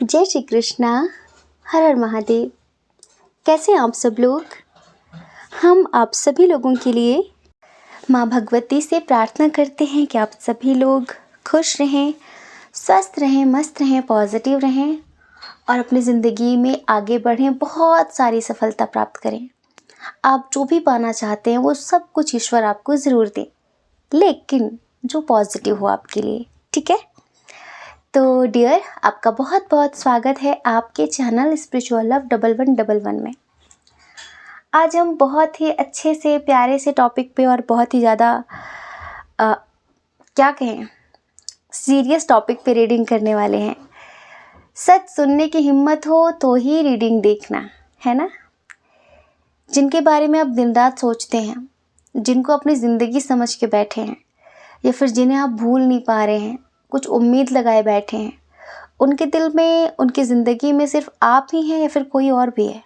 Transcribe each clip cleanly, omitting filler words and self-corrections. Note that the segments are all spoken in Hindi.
जय श्री कृष्णा। हर हर महादेव। कैसे हैं आप सब लोग? हम आप सभी लोगों के लिए माँ भगवती से प्रार्थना करते हैं कि आप सभी लोग खुश रहें, स्वस्थ रहें, मस्त रहें, पॉजिटिव रहें और अपनी ज़िंदगी में आगे बढ़ें, बहुत सारी सफलता प्राप्त करें। आप जो भी पाना चाहते हैं वो सब कुछ ईश्वर आपको ज़रूर दे, लेकिन जो पॉजिटिव हो आपके लिए। ठीक है? तो डियर, आपका बहुत बहुत स्वागत है आपके चैनल स्पिरिचुअल लव 1111 में। आज हम बहुत ही अच्छे से प्यारे से टॉपिक पे और बहुत ही ज़्यादा क्या कहें, सीरियस टॉपिक पे रीडिंग करने वाले हैं। सच सुनने की हिम्मत हो तो ही रीडिंग देखना, है ना। जिनके बारे में आप दिन रात सोचते हैं, जिनको अपनी ज़िंदगी समझ के बैठे हैं या फिर जिन्हें आप भूल नहीं पा रहे हैं, कुछ उम्मीद लगाए बैठे हैं, उनके दिल में, उनकी ज़िंदगी में सिर्फ आप ही हैं या फिर कोई और भी है?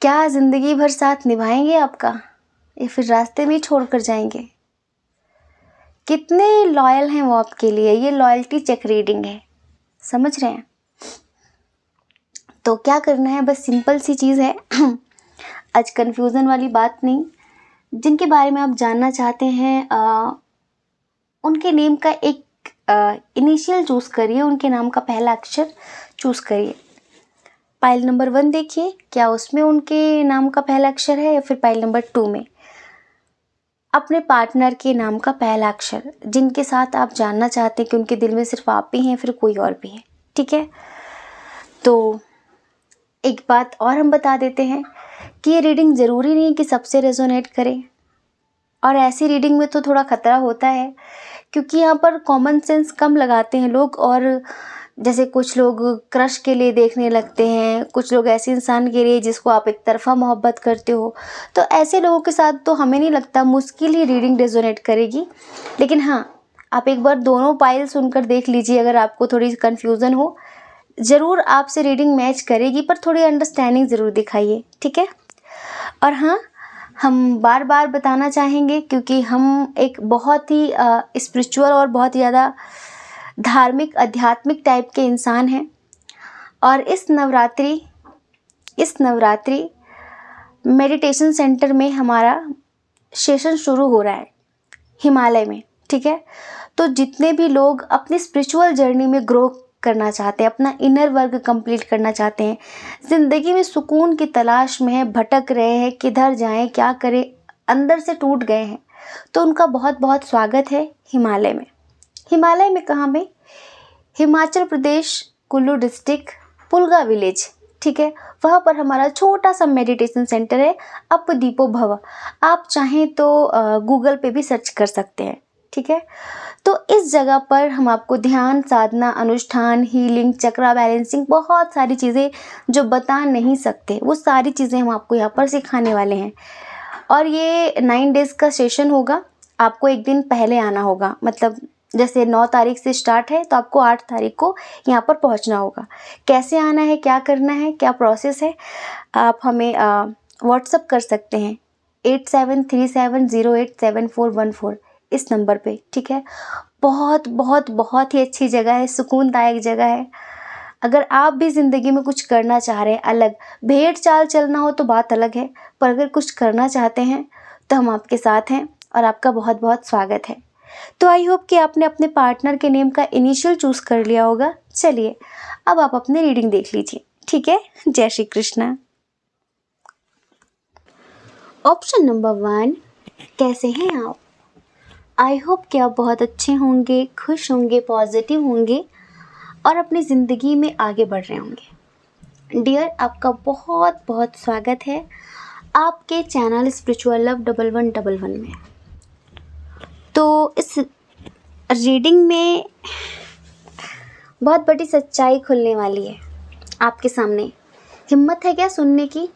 क्या ज़िंदगी भर साथ निभाएंगे आपका या फिर रास्ते में ही छोड़ कर जाएंगे? कितने लॉयल हैं वो आपके लिए? ये लॉयल्टी चेक रीडिंग है, समझ रहे हैं? तो क्या करना है, बस सिंपल सी चीज़ है। आज कंफ्यूजन वाली बात नहीं। जिनके बारे में आप जानना चाहते हैं उनके नेम का एक इनिशियल चूज़ करिए, उनके नाम का पहला अक्षर चूज़ करिए। पाइल नंबर 1 देखिए, क्या उसमें उनके नाम का पहला अक्षर है या फिर पाइल नंबर 2 में अपने पार्टनर के नाम का पहला अक्षर, जिनके साथ आप जानना चाहते हैं कि उनके दिल में सिर्फ आप ही हैं फिर कोई और भी है। ठीक है? तो एक बात और हम बता देते हैं कि ये रीडिंग ज़रूरी नहीं कि सबसे रेजोनेट करे, और ऐसी रीडिंग में तो थोड़ा खतरा होता है क्योंकि यहाँ पर कॉमन सेंस कम लगाते हैं लोग। और जैसे कुछ लोग क्रश के लिए देखने लगते हैं, कुछ लोग ऐसे इंसान के लिए जिसको आप एक तरफा मोहब्बत करते हो, तो ऐसे लोगों के साथ तो हमें नहीं लगता, मुश्किल ही रीडिंग रेजोनेट करेगी। लेकिन हाँ, आप एक बार दोनों पाइल सुनकर देख लीजिए। अगर आपको थोड़ी कन्फ्यूज़न हो, ज़रूर आपसे रीडिंग मैच करेगी, पर थोड़ी अंडरस्टैंडिंग ज़रूर दिखाइए। ठीक है? और हाँ, हम बार बार बताना चाहेंगे क्योंकि हम एक बहुत ही स्पिरिचुअल और बहुत ही ज़्यादा धार्मिक, आध्यात्मिक टाइप के इंसान हैं। और इस नवरात्रि मेडिटेशन सेंटर में हमारा सेशन शुरू हो रहा है हिमालय में। ठीक है? तो जितने भी लोग अपनी स्पिरिचुअल जर्नी में ग्रो करना चाहते हैं, अपना इनर वर्क कंप्लीट करना चाहते हैं, ज़िंदगी में सुकून की तलाश में है, भटक रहे हैं, किधर जाएं, क्या करें, अंदर से टूट गए हैं, तो उनका बहुत बहुत स्वागत है हिमालय में। हिमालय में कहाँ में? Himachal Pradesh, Kullu district, Pulga village. ठीक है? वहाँ पर हमारा छोटा सा मेडिटेशन सेंटर है, अप दीपो भव। आप चाहें तो गूगल पे भी सर्च कर सकते हैं। ठीक है? तो इस जगह पर हम आपको ध्यान, साधना, अनुष्ठान, हीलिंग, चक्रा बैलेंसिंग, बहुत सारी चीज़ें जो बता नहीं सकते, वो सारी चीज़ें हम आपको यहाँ पर सिखाने वाले हैं। और ये 9 डेज़ का सेशन होगा। आपको एक दिन पहले आना होगा, मतलब जैसे 9 तारीख से स्टार्ट है तो आपको 8 तारीख को यहाँ पर पहुँचना होगा। कैसे आना है, क्या करना है, क्या प्रोसेस है, आप हमें व्हाट्सअप कर सकते हैं 8737087414 इस नंबर पे। ठीक है? बहुत बहुत बहुत ही अच्छी जगह है, सुकूनदायक जगह है। अगर आप भी ज़िंदगी में कुछ करना चाह रहे हैं, अलग भेड़ चाल चलना हो तो बात अलग है, पर अगर कुछ करना चाहते हैं तो हम आपके साथ हैं और आपका बहुत बहुत स्वागत है। तो आई होप कि आपने अपने पार्टनर के नेम का इनिशियल चूज़ कर लिया होगा। चलिए, अब आप अपनी रीडिंग देख लीजिए। ठीक है? जय श्री कृष्णा। ऑप्शन नंबर 1, कैसे हैं आप? आई होप कि आप बहुत अच्छे होंगे, खुश होंगे, पॉजिटिव होंगे और अपनी ज़िंदगी में आगे बढ़ रहे होंगे। डियर, आपका बहुत बहुत स्वागत है आपके चैनल स्पिरिचुअल लव 1111 में। तो इस रीडिंग में बहुत बड़ी सच्चाई खुलने वाली है आपके सामने। हिम्मत है क्या सुनने की?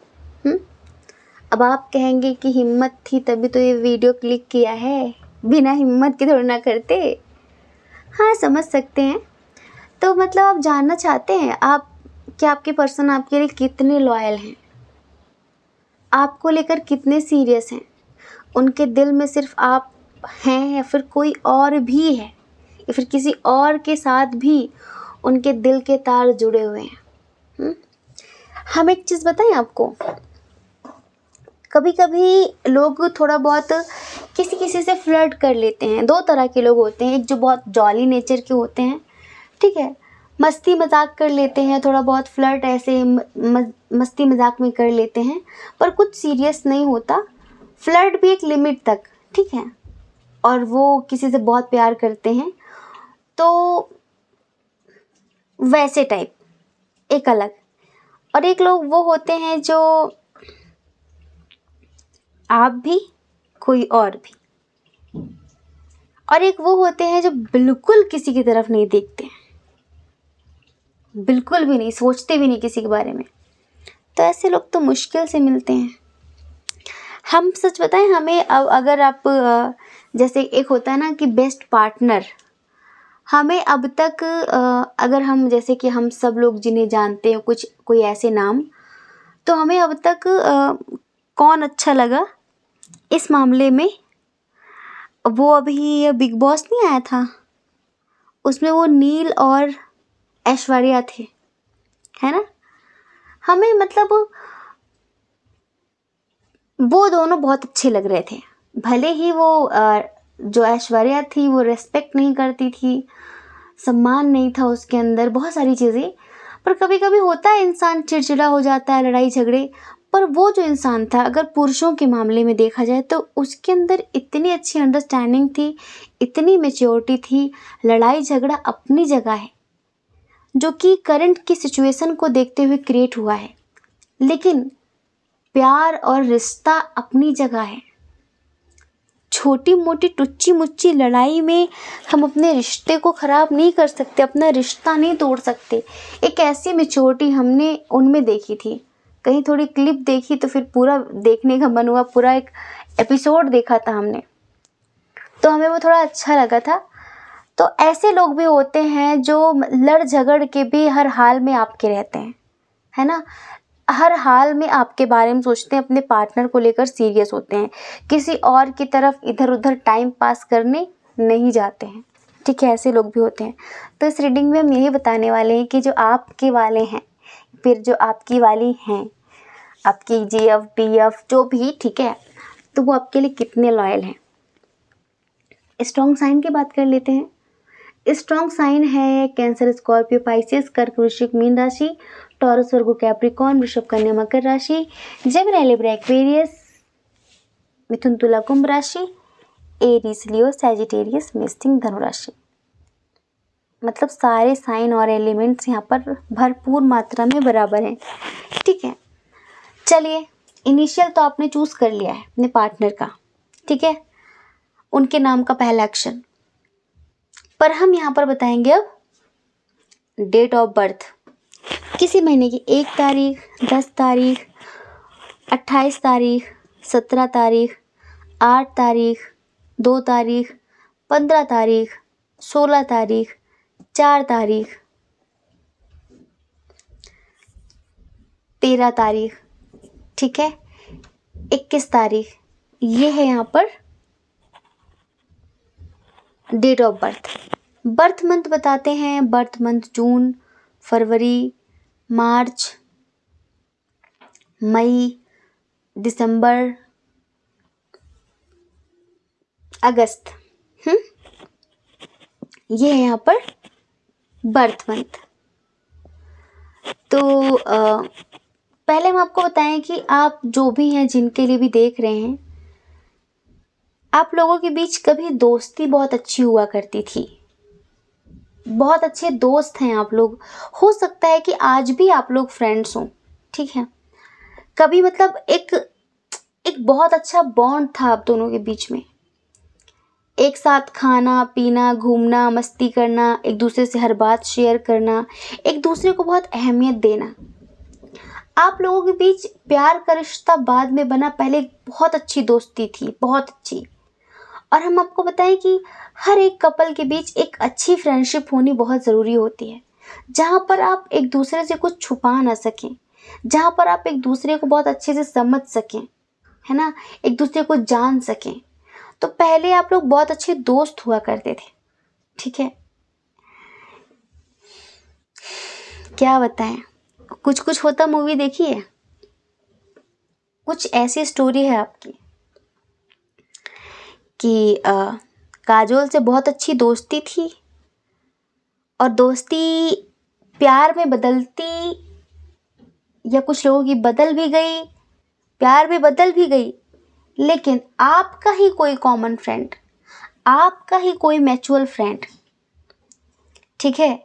अब आप कहेंगे कि हिम्मत थी तभी तो ये वीडियो क्लिक किया है, बिना हिम्मत के थोड़ी ना करते। हाँ, समझ सकते हैं। तो मतलब आप जानना चाहते हैं आप कि आपके पर्सन आपके लिए कितने लॉयल हैं, आपको लेकर कितने सीरियस हैं, उनके दिल में सिर्फ आप हैं या फिर कोई और भी है, या फिर किसी और के साथ भी उनके दिल के तार जुड़े हुए हैं। हम एक चीज़ बताएं आपको, कभी कभी लोग थोड़ा बहुत किसी किसी से फ्लर्ट कर लेते हैं। दो तरह के लोग होते हैं, एक जो बहुत जॉली नेचर के होते हैं, ठीक है, मस्ती मजाक कर लेते हैं, थोड़ा बहुत फ्लर्ट ऐसे मस्ती मजाक में कर लेते हैं, पर कुछ सीरियस नहीं होता। फ्लर्ट भी एक लिमिट तक, ठीक है, और वो किसी से बहुत प्यार करते हैं, तो वैसे टाइप एक अलग। और एक लोग वो होते हैं जो आप भी कोई और भी, और एक वो होते हैं जो बिल्कुल किसी की तरफ नहीं देखते, बिल्कुल भी नहीं, सोचते भी नहीं किसी के बारे में। तो ऐसे लोग तो मुश्किल से मिलते हैं। हम सच बताएं, हमें अब अगर आप जैसे एक होता है ना कि बेस्ट पार्टनर, हमें अब तक अगर हम जैसे कि हम सब लोग जिन्हें जानते हैं कुछ कोई ऐसे नाम, तो हमें अब तक कौन अच्छा लगा इस मामले में, वो अभी बिग बॉस नहीं आया था, उसमें वो नील और ऐश्वर्या थे, है ना। हमें मतलब वो दोनों बहुत अच्छे लग रहे थे। भले ही वो जो ऐश्वर्या थी वो रेस्पेक्ट नहीं करती थी, सम्मान नहीं था उसके अंदर, बहुत सारी चीज़ें, पर कभी कभी होता है इंसान चिड़चिड़ा हो जाता है, लड़ाई झगड़े। पर वो जो इंसान था, अगर पुरुषों के मामले में देखा जाए तो उसके अंदर इतनी अच्छी अंडरस्टैंडिंग थी, इतनी मेच्योरिटी थी। लड़ाई झगड़ा अपनी जगह है, जो कि करंट की सिचुएशन को देखते हुए क्रिएट हुआ है, लेकिन प्यार और रिश्ता अपनी जगह है। छोटी मोटी टुच्ची मुच्ची लड़ाई में हम अपने रिश्ते को ख़राब नहीं कर सकते, अपना रिश्ता नहीं तोड़ सकते। एक ऐसी मेच्योरिटी हमने उनमें देखी थी। कहीं थोड़ी क्लिप देखी तो फिर पूरा देखने का मन हुआ, पूरा एक एपिसोड देखा था हमने, तो हमें वो थोड़ा अच्छा लगा था। तो ऐसे लोग भी होते हैं जो लड़ झगड़ के भी हर हाल में आपके रहते हैं, है ना, हर हाल में आपके बारे में सोचते हैं, अपने पार्टनर को लेकर सीरियस होते हैं, किसी और की तरफ इधर उधर टाइम पास करने नहीं जाते हैं, ठीक है, ऐसे लोग भी होते हैं। तो इस रीडिंग में हम यही बताने वाले हैं कि जो आपके वाले हैं, फिर जो आपकी वाली हैं, आपकी जीएफ बीएफ जो भी, ठीक है, तो वो आपके लिए कितने लॉयल हैं। स्ट्रॉन्ग साइन की बात कर लेते हैं। स्ट्रॉन्ग साइन है कैंसर, स्कॉर्पियो, पाइसेस, कर्क, वृश्चिक, मीन राशि, टॉरस, वर्गो, कैप्रिकॉर्न, वृषभ, कन्या, मकर राशि, जेमिनी, लिब्रा, एक्वेरियस, मिथुन, तुला, कुंभ राशि, एरीज, लियो, सैजिटेरियस, मेषिंग, धनु राशि। मतलब सारे साइन और एलिमेंट्स यहाँ पर भरपूर मात्रा में बराबर हैं, ठीक है। चलिए, इनिशियल तो आपने चूज कर लिया है अपने पार्टनर का, ठीक है, उनके नाम का पहला अक्षर, पर हम यहाँ पर बताएंगे अब डेट ऑफ बर्थ। किसी महीने की 1 तारीख, 10 तारीख, 28 तारीख, 17 तारीख, 8 तारीख, 2 तारीख, 15 तारीख, 16 तारीख, 4 तारीख, 13 तारीख, ठीक है, 21 तारीख, ये है यहाँ पर date of birth. Birth month बताते हैं, बर्थ मंथ जून, फरवरी, मार्च, मई, दिसंबर, अगस्त, ये है यहाँ पर बर्थ मंथ। तो पहले हम आपको बताएं कि आप जो भी हैं, जिनके लिए भी देख रहे हैं, आप लोगों के बीच कभी दोस्ती बहुत अच्छी हुआ करती थी, बहुत अच्छे दोस्त हैं आप लोग। हो सकता है कि आज भी आप लोग फ्रेंड्स हों, ठीक है, कभी मतलब एक बहुत अच्छा बॉन्ड था आप दोनों के बीच में, एक साथ खाना पीना, घूमना, मस्ती करना, एक दूसरे से हर बात शेयर करना, एक दूसरे को बहुत अहमियत देना। आप लोगों के बीच प्यार का रिश्ता बाद में बना, पहले बहुत अच्छी दोस्ती थी, बहुत अच्छी। और हम आपको बताएं कि हर एक कपल के बीच एक अच्छी फ्रेंडशिप होनी बहुत ज़रूरी होती है, जहाँ पर आप एक दूसरे से कुछ छुपा ना सकें, जहाँ पर आप एक दूसरे को बहुत अच्छे से समझ सकें, है ना, एक दूसरे को जान सकें। तो पहले आप लोग बहुत अच्छे दोस्त हुआ करते थे, ठीक है, क्या बताएं, कुछ कुछ होता मूवी देखी है? कुछ ऐसी स्टोरी है आपकी कि काजोल से बहुत अच्छी दोस्ती थी और दोस्ती प्यार में बदलती, या कुछ लोगों की बदल भी गई, प्यार में बदल भी गई, लेकिन आपका ही कोई कॉमन फ्रेंड, आपका ही कोई म्यूचुअल फ्रेंड, ठीक है,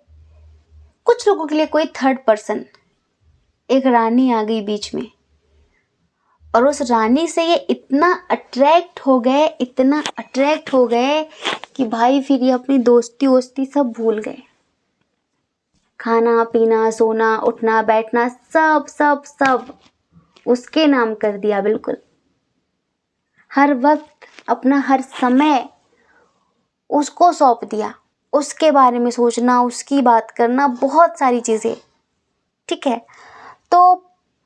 कुछ लोगों के लिए कोई थर्ड पर्सन, एक रानी आ गई बीच में, और उस रानी से ये इतना अट्रैक्ट हो गए, इतना अट्रैक्ट हो गए कि भाई फिर ये अपनी दोस्ती वोस्ती सब भूल गए। खाना पीना, सोना, उठना, बैठना, सब सब सब उसके नाम कर दिया बिल्कुल। हर वक्त अपना हर समय उसको सौंप दिया, उसके बारे में सोचना, उसकी बात करना, बहुत सारी चीज़ें, ठीक है। तो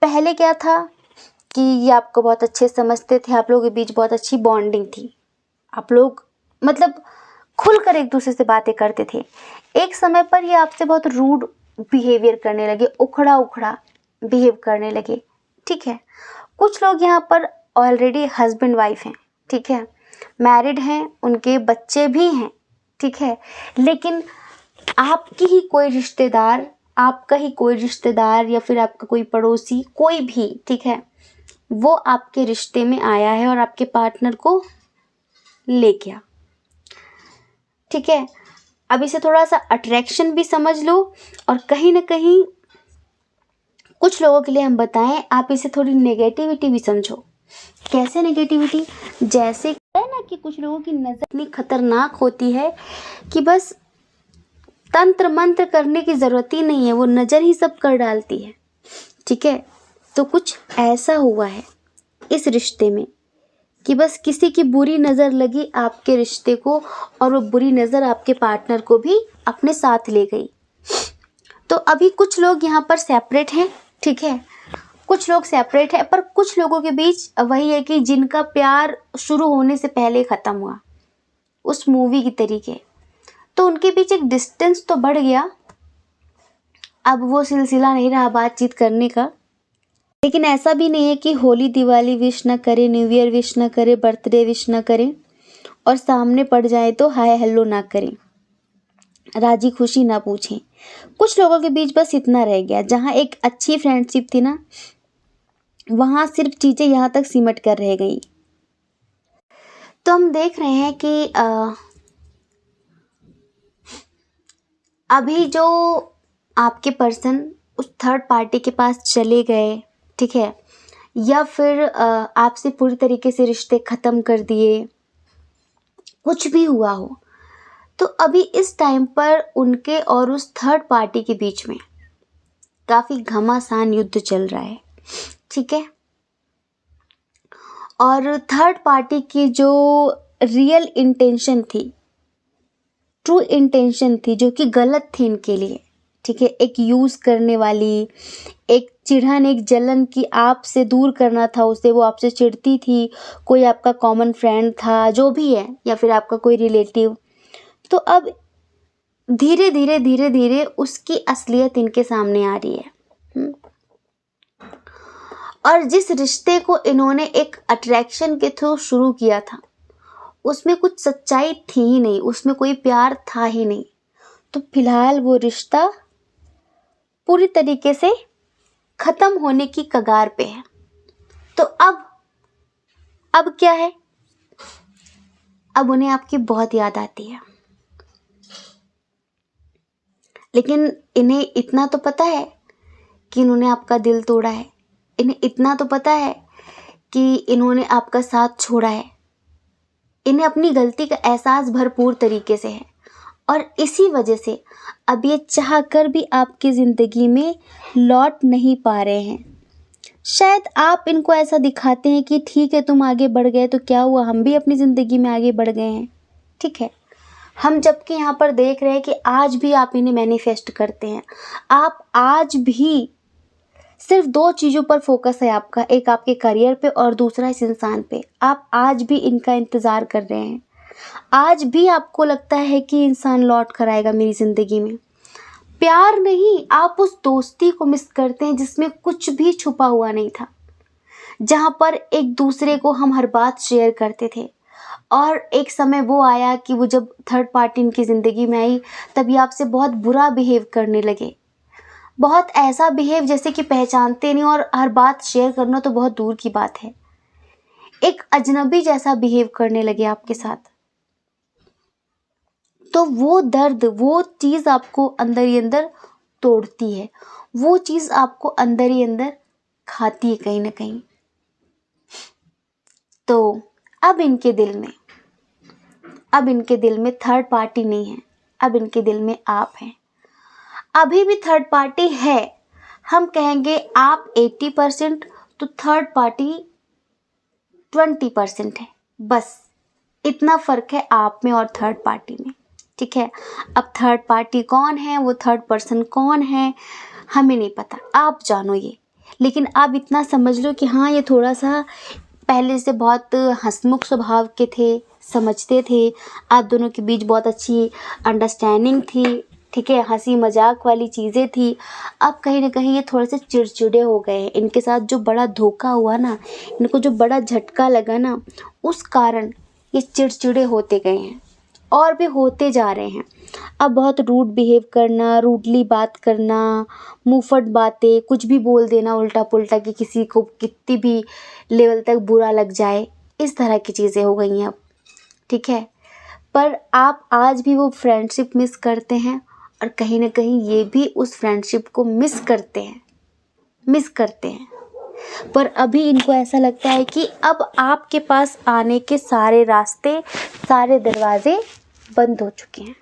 पहले क्या था कि ये आपको बहुत अच्छे समझते थे, आप लोगों के बीच बहुत अच्छी बॉन्डिंग थी, आप लोग मतलब खुलकर एक दूसरे से बातें करते थे। एक समय पर ये आपसे बहुत रूड बिहेवियर करने लगे, उखड़ा उखड़ा बिहेव करने लगे, ठीक है। कुछ लोग यहाँ पर ऑलरेडी हस्बैंड वाइफ हैं, ठीक है, मैरिड हैं, उनके बच्चे भी हैं, ठीक है, लेकिन आपकी ही कोई रिश्तेदार, आपका ही कोई रिश्तेदार या फिर आपका कोई पड़ोसी, कोई भी, ठीक है, वो आपके रिश्ते में आया है और आपके पार्टनर को ले गया, ठीक है। अब इसे थोड़ा सा अट्रैक्शन भी समझ लो, और कहीं ना कहीं कुछ लोगों के लिए हम बताएं, आप इसे थोड़ी नेगेटिविटी भी समझो। कैसे नेगेटिविटी? जैसे है ना कि कुछ लोगों की नज़र इतनी खतरनाक होती है कि बस तंत्र मंत्र करने की ज़रूरत ही नहीं है, वो नज़र ही सब कर डालती है, ठीक है। तो कुछ ऐसा हुआ है इस रिश्ते में कि बस किसी की बुरी नज़र लगी आपके रिश्ते को, और वो बुरी नज़र आपके पार्टनर को भी अपने साथ ले गई। तो अभी कुछ लोग यहाँ पर सेपरेट हैं, ठीक है, कुछ लोग सेपरेट हैं, पर कुछ लोगों के बीच वही है कि जिनका प्यार शुरू होने से पहले ख़त्म हुआ, उस मूवी की तरीके, तो उनके बीच एक डिस्टेंस तो बढ़ गया, अब वो सिलसिला नहीं रहा बातचीत करने का। लेकिन ऐसा भी नहीं है कि होली दिवाली विश ना करे, न्यू ईयर विश ना करे, बर्थडे विश ना करें, और सामने पड़ जाए तो हाय हेलो ना करें, राजी खुशी ना पूछें। कुछ लोगों के बीच बस इतना रह गया, जहाँ एक अच्छी फ्रेंडशिप थी ना, वहाँ सिर्फ चीज़ें यहाँ तक सिमट कर रह गई। तो हम देख रहे हैं कि अभी जो आपके पर्सन उस थर्ड पार्टी के पास चले गए, ठीक है, या फिर आपसे पूरी तरीके से रिश्ते ख़त्म कर दिए, कुछ भी हुआ हो, तो अभी इस टाइम पर उनके और उस थर्ड पार्टी के बीच में काफ़ी घमासान युद्ध चल रहा है, ठीक है। और थर्ड पार्टी की जो रियल इंटेंशन थी, ट्रू इंटेंशन थी, जो कि गलत थी इनके लिए, ठीक है, एक यूज़ करने वाली, एक चिढ़न, एक जलन की आपसे दूर करना था उसे, वो आपसे चिढ़ती थी, कोई आपका कॉमन फ्रेंड था, जो भी है, या फिर आपका कोई रिलेटिव, तो अब धीरे धीरे धीरे धीरे उसकी असलियत इनके सामने आ रही है। और जिस रिश्ते को इन्होंने एक अट्रैक्शन के थ्रू शुरू किया था, उसमें कुछ सच्चाई थी ही नहीं, उसमें कोई प्यार था ही नहीं, तो फिलहाल वो रिश्ता पूरी तरीके से ख़त्म होने की कगार पे है। तो अब क्या है, अब उन्हें आपकी बहुत याद आती है, लेकिन इन्हें इतना तो पता है कि इन्होंने आपका दिल तोड़ा है, इन्हें इतना तो पता है कि इन्होंने आपका साथ छोड़ा है, इन्हें अपनी गलती का एहसास भरपूर तरीके से है, और इसी वजह से अब ये चाह कर भी आपकी ज़िंदगी में लौट नहीं पा रहे हैं। शायद आप इनको ऐसा दिखाते हैं कि ठीक है तुम आगे बढ़ गए तो क्या हुआ, हम भी अपनी ज़िंदगी में आगे बढ़ गए हैं, ठीक है। हम जबकि यहाँ पर देख रहे हैं कि आज भी आप इन्हें मैनिफेस्ट करते हैं, आप आज भी सिर्फ दो चीज़ों पर फोकस है आपका, एक आपके करियर पे और दूसरा इस इंसान पे, आप आज भी इनका इंतज़ार कर रहे हैं, आज भी आपको लगता है कि इंसान लौट कर आएगा मेरी ज़िंदगी में, प्यार नहीं, आप उस दोस्ती को मिस करते हैं जिसमें कुछ भी छुपा हुआ नहीं था, जहाँ पर एक दूसरे को हम हर बात शेयर करते थे। और एक समय वो आया कि वो जब थर्ड पार्टी इनकी ज़िंदगी में आई, तभी आपसे बहुत बुरा बिहेव करने लगे। बहुत ऐसा बिहेव जैसे कि पहचानते नहीं, और हर बात शेयर करना तो बहुत दूर की बात है, एक अजनबी जैसा बिहेव करने लगे आपके साथ। तो वो दर्द, वो चीज़ आपको अंदर ही अंदर तोड़ती है, वो चीज़ आपको अंदर ही अंदर खाती है कहीं ना कहीं। तो अब इनके दिल में थर्ड पार्टी नहीं है, अब इनके दिल में आप हैं। अभी भी थर्ड पार्टी है, हम कहेंगे आप 80% तो थर्ड पार्टी 20% है, बस इतना फ़र्क है आप में और थर्ड पार्टी में, ठीक है। अब थर्ड पार्टी कौन है, वो थर्ड पर्सन कौन है, हमें नहीं पता, आप जानो ये। लेकिन आप इतना समझ लो कि हाँ, ये थोड़ा सा पहले से बहुत हंसमुख स्वभाव के थे, समझते थे, आप दोनों के बीच बहुत अच्छी अंडरस्टैंडिंग थी, ठीक है, हंसी मजाक वाली चीज़ें थी। अब कहीं ना कहीं ये थोड़े से चिड़चिड़े हो गए हैं, इनके साथ जो बड़ा धोखा हुआ ना, इनको जो बड़ा झटका लगा ना, उस कारण ये चिड़चिड़े होते गए हैं और भी होते जा रहे हैं। अब बहुत रूड बिहेव करना, रूडली बात करना, मुंहफट बातें, कुछ भी बोल देना उल्टा पुल्टा कि किसी को कितनी भी लेवल तक बुरा लग जाए, इस तरह की चीज़ें हो गई हैं अब, ठीक है। पर आप आज भी वो फ्रेंडशिप मिस करते हैं, और कहीं ना कहीं ये भी उस फ्रेंडशिप को मिस करते हैं। पर अभी इनको ऐसा लगता है कि अब आपके पास आने के सारे रास्ते, सारे दरवाजे बंद हो चुके हैं।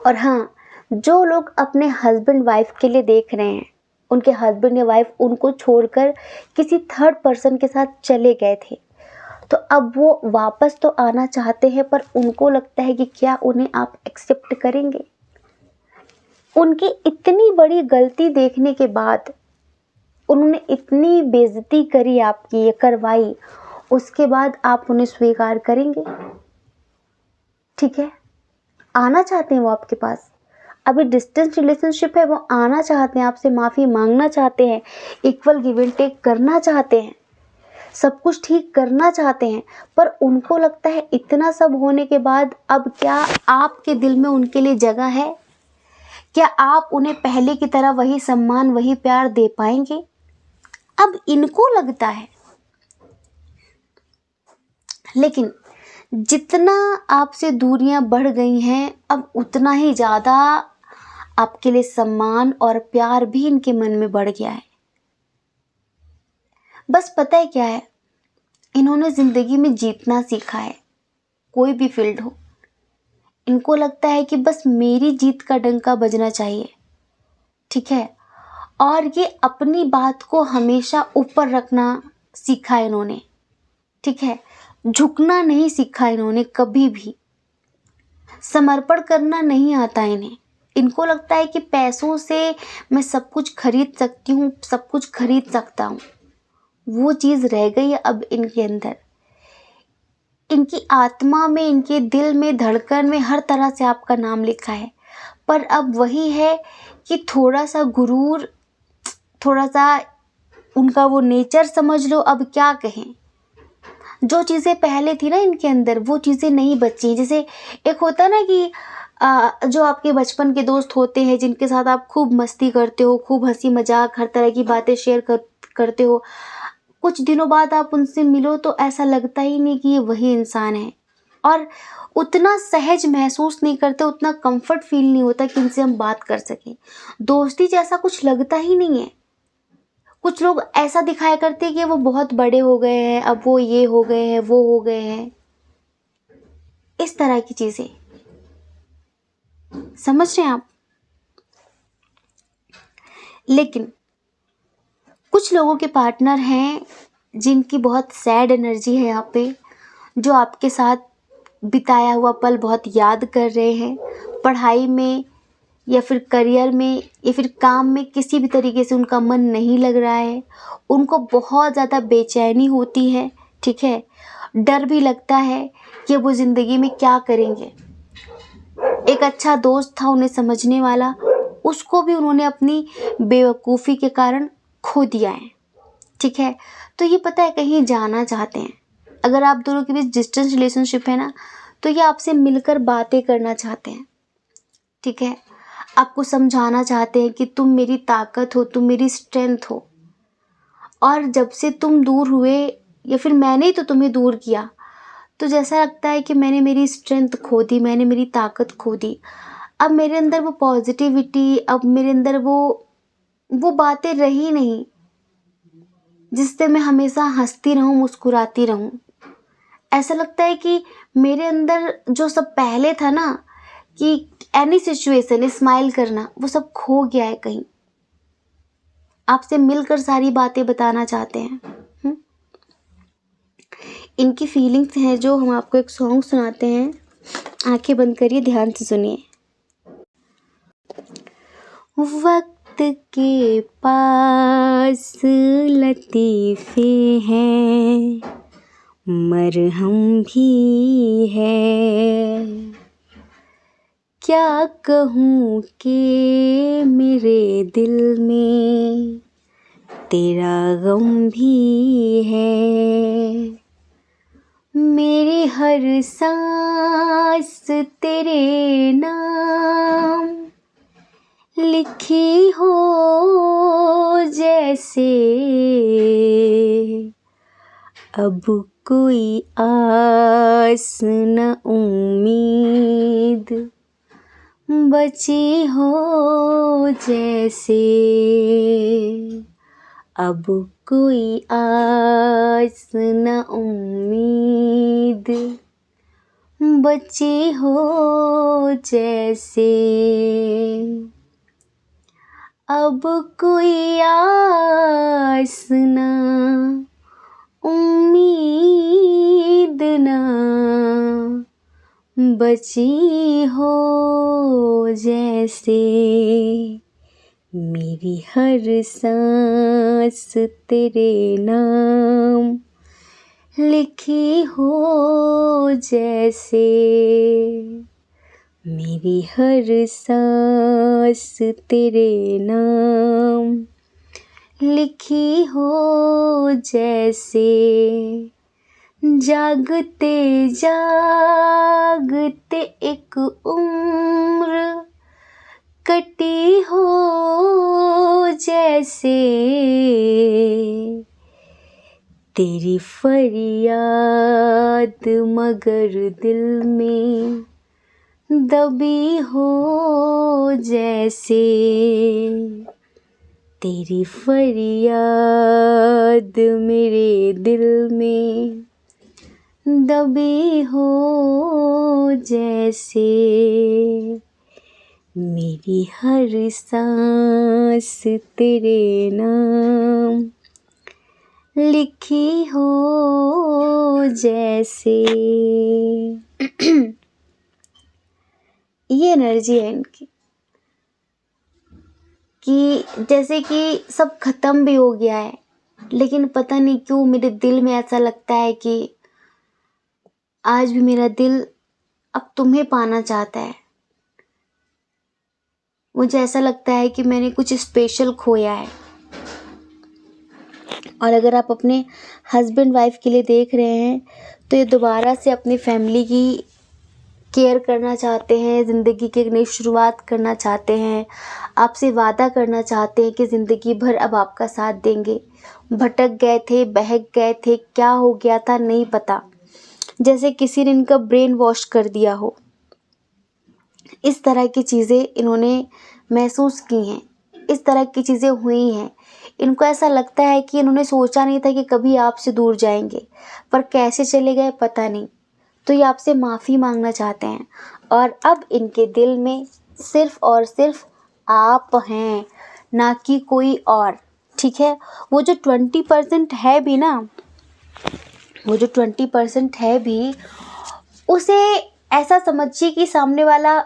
और हाँ, जो लोग अपने हस्बैंड वाइफ के लिए देख रहे हैं, उनके हस्बैंड या वाइफ उनको छोड़कर किसी थर्ड पर्सन के साथ चले गए थे, तो अब वो वापस तो आना चाहते हैं, पर उनको लगता है कि क्या उन्हें आप एक्सेप्ट करेंगे। उनकी इतनी बड़ी गलती देखने के बाद, उन्होंने इतनी बेइज्जती करी आपकी, ये करवाई, उसके बाद आप उन्हें स्वीकार करेंगे? ठीक है, आना चाहते हैं वो आपके पास, अभी डिस्टेंस रिलेशनशिप है, वो आना चाहते हैं, आपसे माफ़ी मांगना चाहते हैं, इक्वल गिव एंड टेक करना चाहते हैं, सब कुछ ठीक करना चाहते हैं, पर उनको लगता है इतना सब होने के बाद अब क्या आपके दिल में उनके लिए जगह है? क्या आप उन्हें पहले की तरह वही सम्मान, वही प्यार दे पाएंगे? अब इनको लगता है। लेकिन जितना आपसे दूरियां बढ़ गई हैं, अब उतना ही ज़्यादा आपके लिए सम्मान और प्यार भी इनके मन में बढ़ गया है। बस पता है क्या है, इन्होंने ज़िंदगी में जीतना सीखा है, कोई भी फील्ड हो। इनको लगता है कि बस मेरी जीत का डंका बजना चाहिए, ठीक है। और ये अपनी बात को हमेशा ऊपर रखना सीखा है इन्होंने, ठीक है। झुकना नहीं सीखा इन्होंने कभी भी, समर्पण करना नहीं आता इन्हें। इनको लगता है कि पैसों से मैं सब कुछ खरीद सकती हूँ, सब कुछ खरीद सकता हूँ। वो चीज़ रह गई है अब इनके अंदर। इनकी आत्मा में, इनके दिल में, धड़कन में हर तरह से आपका नाम लिखा है, पर अब वही है कि थोड़ा सा गुरूर, थोड़ा सा उनका वो नेचर समझ लो, अब क्या कहें। जो चीज़ें पहले थी ना इनके अंदर, वो चीज़ें नहीं बची। जैसे एक होता ना कि जो आपके बचपन के दोस्त होते हैं, जिनके साथ आप खूब मस्ती करते हो, खूब हंसी मजाक, हर तरह की बातें शेयर करते हो, कुछ दिनों बाद आप उनसे मिलो तो ऐसा लगता ही नहीं कि ये वही इंसान है, और उतना सहज महसूस नहीं करते, उतना कंफर्ट फील नहीं होता कि इनसे हम बात कर सकें। दोस्ती जैसा कुछ लगता ही नहीं है। कुछ लोग ऐसा दिखाया करते हैं कि वो बहुत बड़े हो गए हैं, अब वो ये हो गए हैं, वो हो गए हैं, इस तरह की चीज़ें, समझ रहे हैं आप। लेकिन कुछ लोगों के पार्टनर हैं जिनकी बहुत सैड एनर्जी है यहाँ पे, जो आपके साथ बिताया हुआ पल बहुत याद कर रहे हैं, पढ़ाई में या फिर करियर में या फिर काम में किसी भी तरीके से उनका मन नहीं लग रहा है, उनको बहुत ज़्यादा बेचैनी होती है, ठीक है। डर भी लगता है कि वो ज़िंदगी में क्या करेंगे। एक अच्छा दोस्त था उन्हें समझने वाला, उसको भी उन्होंने अपनी बेवकूफ़ी के कारण खो दिया है। ठीक है, तो ये पता है कहीं जाना चाहते हैं। अगर आप दोनों के बीच डिस्टेंस रिलेशनशिप है ना, तो ये आपसे मिलकर बातें करना चाहते हैं। ठीक है, आपको समझाना चाहते हैं कि तुम मेरी ताकत हो, तुम मेरी स्ट्रेंथ हो। और जब से तुम दूर हुए, या फिर मैंने ही तो तुम्हें दूर किया, तो जैसा लगता है कि मैंने मेरी स्ट्रेंथ खो दी, मैंने मेरी ताकत खो दी। अब मेरे अंदर वो पॉजिटिविटी, अब मेरे अंदर वो बातें रही नहीं जिससे मैं हमेशा हंसती रहूं, मुस्कुराती रहूं। ऐसा लगता है कि मेरे अंदर जो सब पहले था ना, कि एनी सिचुएशन स्माइल करना, वो सब खो गया है कहीं। आपसे मिलकर सारी बातें बताना चाहते हैं। इनकी फीलिंग्स हैं जो हम आपको एक सॉन्ग सुनाते हैं। आंखें बंद करिए, ध्यान से सुनिए। वक्त के पास लतीफ़े हैं, मरहम भी है। क्या कहूँ कि मेरे दिल में तेरा गम भी है। मेरी हर सांस तेरे नाम लिखी हो जैसे, अब कोई आस न उम्मीद बची हो जैसे, अब कोई आस न उम्मीद बची हो जैसे, अब कोई आस न उम्मीद न बची हो जैसे, मेरी हर सांस तेरे नाम लिखी हो जैसे, मेरी हर सांस तेरे नाम लिखी हो जैसे, जागते जागते एक उम्र कटी हो जैसे, तेरी फरियाद मगर दिल में दबी हो जैसे, तेरी फरियाद मेरे दिल में दबी हो जैसे, मेरी हर सांस तेरे नाम लिखी हो जैसे। ये एनर्जी है इनकी, कि जैसे कि सब खत्म भी हो गया है, लेकिन पता नहीं क्यों मेरे दिल में ऐसा लगता है कि आज भी मेरा दिल अब तुम्हें पाना चाहता है। मुझे ऐसा लगता है कि मैंने कुछ स्पेशल खोया है। और अगर आप अपने हस्बैंड वाइफ के लिए देख रहे हैं, तो ये दोबारा से अपनी फैमिली की केयर करना चाहते हैं, ज़िंदगी की एक नई शुरुआत करना चाहते हैं, आपसे वादा करना चाहते हैं कि ज़िंदगी भर अब आपका साथ देंगे। भटक गए थे, बहक गए थे, क्या हो गया था नहीं पता, जैसे किसी ने इनका ब्रेन वॉश कर दिया हो। इस तरह की चीज़ें इन्होंने महसूस की हैं, इस तरह की चीज़ें हुई हैं। इनको ऐसा लगता है कि इन्होंने सोचा नहीं था कि कभी आपसे दूर जाएंगे, पर कैसे चले गए पता नहीं। तो ये आपसे माफ़ी मांगना चाहते हैं, और अब इनके दिल में सिर्फ़ और सिर्फ आप हैं, ना कि कोई और। ठीक है, वो जो 20% है भी ना, वो जो 20% है भी, उसे ऐसा समझिए कि सामने वाला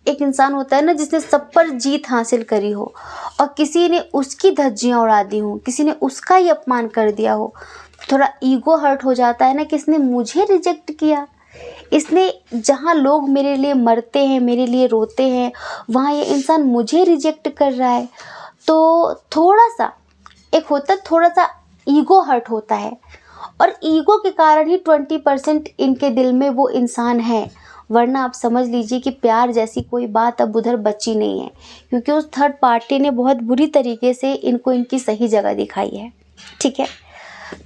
एक इंसान होता है ना, जिसने सब पर जीत हासिल करी हो और किसी ने उसकी धज्जियाँ उड़ा दी हो, किसी ने उसका ही अपमान कर दिया हो। थोड़ा ईगो हर्ट हो जाता है ना, किसने मुझे रिजेक्ट किया, इसने जहाँ लोग मेरे लिए मरते हैं, मेरे लिए रोते हैं, वहाँ ये इंसान मुझे रिजेक्ट कर रहा है। तो थोड़ा सा एक होता, थोड़ा सा ईगो हर्ट होता है, और ईगो के कारण ही 20% इनके दिल में वो इंसान है। वरना आप समझ लीजिए कि प्यार जैसी कोई बात अब उधर बची नहीं है, क्योंकि उस थर्ड पार्टी ने बहुत बुरी तरीके से इनको इनकी सही जगह दिखाई है। ठीक है,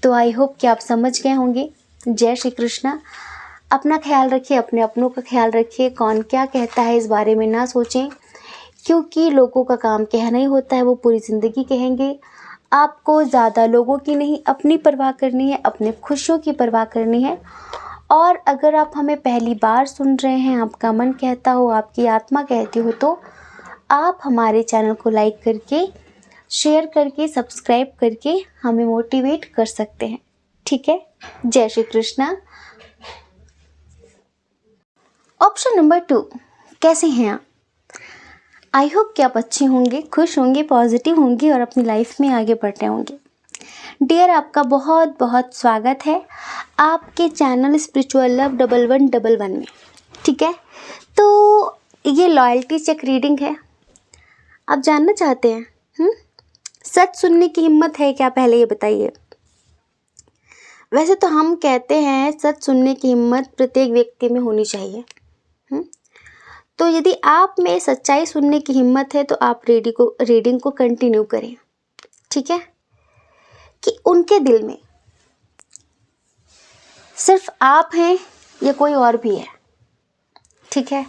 तो आई होप कि आप समझ गए होंगे। जय श्री कृष्णा। अपना ख्याल रखिए, अपने अपनों का ख्याल रखिए। कौन क्या कहता है इस बारे में ना सोचें, क्योंकि लोगों का काम कहना ही होता है, वो पूरी ज़िंदगी कहेंगे। आपको ज़्यादा लोगों की नहीं, अपनी परवाह करनी है, अपने खुशियों की परवाह करनी है। और अगर आप हमें पहली बार सुन रहे हैं, आपका मन कहता हो, आपकी आत्मा कहती हो, तो आप हमारे चैनल को लाइक करके, शेयर करके, सब्सक्राइब करके हमें मोटिवेट कर सकते हैं। ठीक है, जय श्री कृष्णा। ऑप्शन नंबर 2, कैसे हैं आप? आई होप कि आप अच्छे होंगे, खुश होंगे, पॉजिटिव होंगे और अपनी लाइफ में आगे बढ़ रहे होंगे। डियर, आपका बहुत बहुत स्वागत है आपके चैनल स्पिरिचुअल लव 1111 में। ठीक है, तो ये लॉयल्टी चेक रीडिंग है। आप जानना चाहते हैं सच सुनने की हिम्मत है क्या? पहले ये बताइए। वैसे तो हम कहते हैं सच सुनने की हिम्मत प्रत्येक व्यक्ति में होनी चाहिए। तो यदि आप में सच्चाई सुनने की हिम्मत है तो आप रीडिंग को कंटिन्यू करें। ठीक है, कि उनके दिल में सिर्फ आप हैं या कोई और भी है। ठीक है,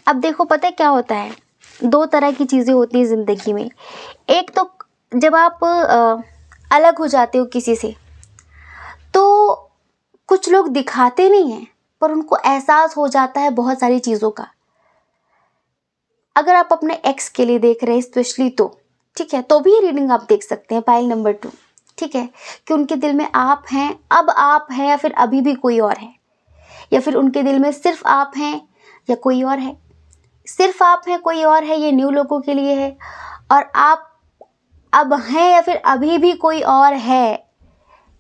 अब देखो, पता है क्या होता है, 2 तरह की चीज़ें होती हैं ज़िंदगी में। एक तो जब आप अलग हो जाते हो किसी से, तो कुछ लोग दिखाते नहीं हैं पर उनको एहसास हो जाता है बहुत सारी चीज़ों का। अगर आप अपने एक्स के लिए देख रहे हैं स्पेशली, तो ठीक है, तो भी ये रीडिंग आप देख सकते हैं, पाइल नंबर 2। ठीक है, कि उनके दिल में आप हैं, अब आप हैं, या फिर अभी भी कोई और है, या फिर उनके दिल में सिर्फ आप हैं या कोई और है। सिर्फ आप हैं, कोई और है, ये न्यू लोगों के लिए है। और आप अब हैं या फिर अभी भी कोई और है,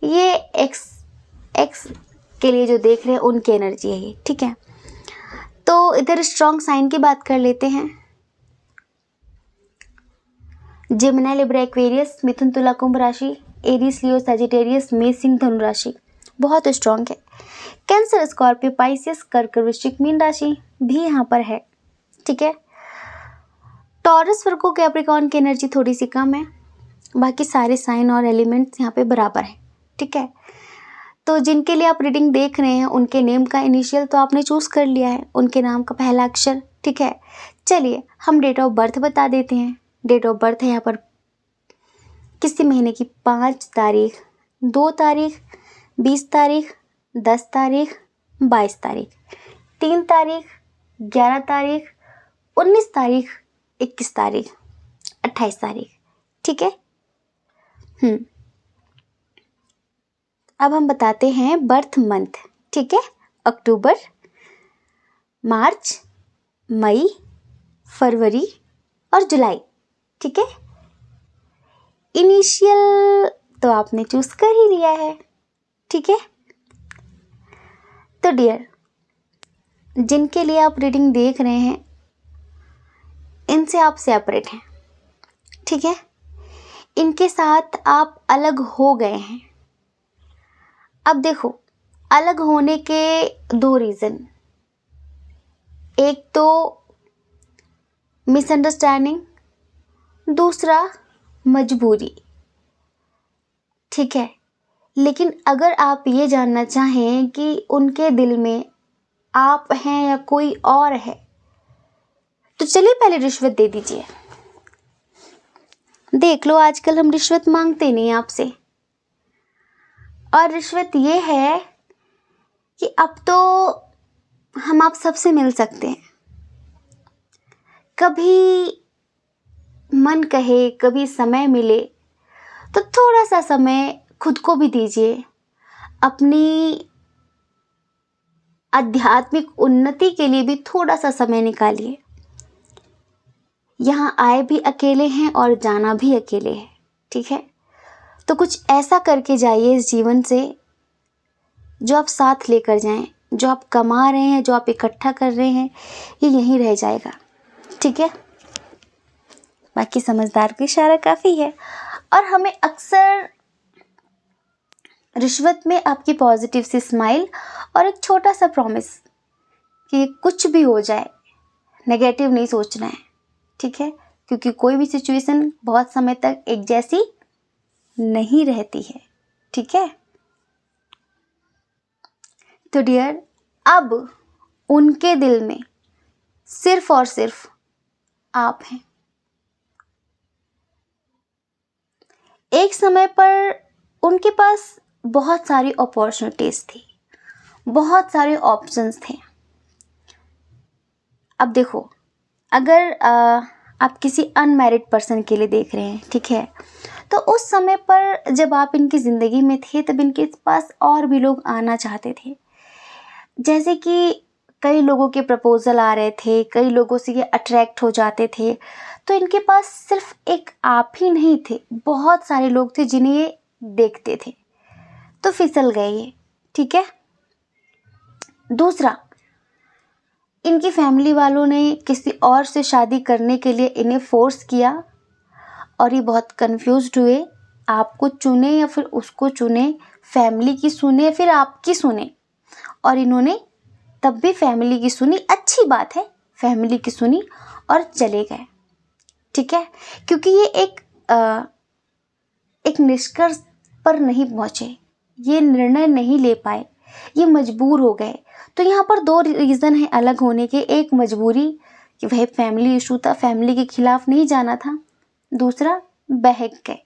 ये एक्स के लिए जो देख रहे हैं उनकी एनर्जी है ये। ठीक है, तो इधर स्ट्रॉन्ग साइन की बात कर लेते हैं। जेमिनी, लिब्रा, एक्वेरियस, मिथुन, तुला, कुंभ राशि, एरीज, लियो, सजिटेरियस, मेष, सिंह, धनु राशि बहुत स्ट्रॉन्ग है। कैंसर, स्कॉर्पियो, पाइसिस, कर्क, वृश्चिक, मीन राशि भी यहाँ पर है। ठीक है, टॉरस, वर्गो, कैप्रिकॉर्न की एनर्जी थोड़ी सी कम है, बाकी सारे साइन और एलिमेंट्स यहाँ पे बराबर हैं। ठीक है, तो जिनके लिए आप रीडिंग देख रहे हैं उनके नेम का इनिशियल तो आपने चूज़ कर लिया है, उनके नाम का पहला अक्षर। ठीक है, चलिए हम डेट ऑफ बर्थ बता देते हैं। डेट ऑफ बर्थ है यहाँ पर किसी महीने की 5 तारीख, 2 तारीख, 20 तारीख, 10 तारीख, 22 तारीख, 3 तारीख, 11 तारीख, 19 तारीख, 21 तारीख, 28 तारीख। ठीक है, अब हम बताते हैं बर्थ मंथ। ठीक है, अक्टूबर, मार्च, मई, फरवरी और जुलाई। ठीक है, इनिशियल तो आपने चूज कर ही लिया है। ठीक है, तो डियर, जिनके लिए आप रीडिंग देख रहे हैं इनसे आप सेपरेट हैं। ठीक है, इनके साथ आप अलग हो गए हैं। अब देखो, अलग होने के 2 रीज़न, एक तो मिसअंडरस्टैंडिंग, दूसरा मजबूरी। ठीक है, लेकिन अगर आप ये जानना चाहें कि उनके दिल में आप हैं या कोई और है, तो चलिए पहले रिश्वत दे दीजिए। देख लो, आजकल हम रिश्वत मांगते नहीं आपसे, और रिश्वत ये है कि अब तो हम आप सबसे मिल सकते हैं। कभी मन कहे, कभी समय मिले तो थोड़ा सा समय खुद को भी दीजिए, अपनी आध्यात्मिक उन्नति के लिए भी थोड़ा सा समय निकालिए। यहाँ आए भी अकेले हैं और जाना भी अकेले है। ठीक है, तो कुछ ऐसा करके जाइए इस जीवन से जो आप साथ लेकर जाएं, जो आप कमा रहे हैं, जो आप इकट्ठा कर रहे हैं, ये यहीं रह जाएगा। ठीक है, बाकी समझदार को इशारा काफ़ी है। और हमें अक्सर रिश्वत में आपकी पॉजिटिव सी स्माइल और एक छोटा सा प्रॉमिस कि कुछ भी हो जाए नेगेटिव नहीं सोचना है। ठीक है, क्योंकि कोई भी सिचुएशन बहुत समय तक एक जैसी नहीं रहती है। ठीक है, तो डियर, अब उनके दिल में सिर्फ और सिर्फ आप हैं। एक समय पर उनके पास बहुत सारी अपॉर्चुनिटीज थी, बहुत सारे ऑप्शंस थे। अब देखो, अगर आप किसी अनमैरिड पर्सन के लिए देख रहे हैं, ठीक है, तो उस समय पर जब आप इनकी ज़िंदगी में थे तब इनके पास और भी लोग आना चाहते थे। जैसे कि कई लोगों के प्रपोजल आ रहे थे, कई लोगों से ये अट्रैक्ट हो जाते थे, तो इनके पास सिर्फ एक आप ही नहीं थे, बहुत सारे लोग थे जिन्हें ये देखते थे, तो फिसल गए ये। ठीक है, दूसरा, इनकी फैमिली वालों ने किसी और से शादी करने के लिए इन्हें फोर्स किया और ये बहुत कंफ्यूज्ड हुए, आपको चुने या फिर उसको चुने, फैमिली की सुने फिर आपकी सुने, और इन्होंने तब भी फैमिली की सुनी। अच्छी बात है, फैमिली की सुनी और चले गए। ठीक है, क्योंकि ये एक निष्कर्ष पर नहीं पहुँचे, ये निर्णय नहीं ले पाए, ये मजबूर हो गए। तो यहाँ पर दो रीज़न है अलग होने के। एक मजबूरी कि वह फैमिली इशू था, फैमिली के खिलाफ नहीं जाना था। दूसरा, बहक गए।